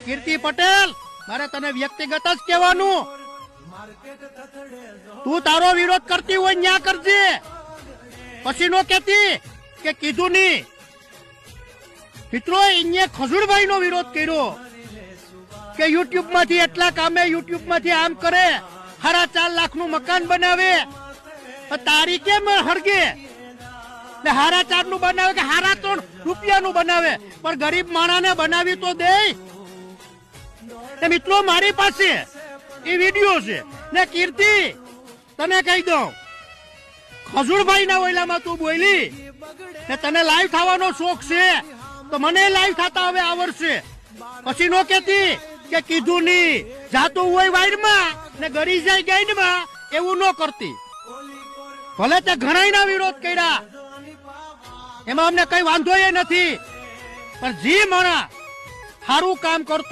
કીર્તિ પટેલ, મારે તને વ્યક્તિગત જ કહેવાનું, તું તારો વિરોધ કરતી હોય ન્યા કરજે, પછી નો કહેતી કે કીધું નહીં. મિત્રો, એને ખજૂરભાઈ નો વિરોધ કર્યો કે યુટ્યુબ માંથી એટલા કામે, યુટ્યુબ માંથી આમ કરે, 4.5 લાખ નું મકાન બનાવે, તારી કેમ હરગે? 4.5 નું બનાવે કે 3.5 રૂપિયાનું બનાવે, પણ ગરીબ માણાને બનાવી તો દે. મિત્રો, મારી પાસે એ વિડીયો છે ને. કીર્તિ, તને કહી દઉં, ખજૂરભાઈ ના ઓયલામાં તું બોલી ને તને લાઈવ થવાનો શોખ છે, તો મને લાઈવ થતા હવે આવડશે. પછી નો કેતી કે કીધું નહીં, જાતું હોય વાયરમાં ને ગરી જાય ગાઈડમાં, એવું ન કરતી. ભલે તે ઘણાયના વિરોધ કર્યા, એમાં અમને કઈ વાંધો એ નથી, પણ જી માણા સારું કામ કરતો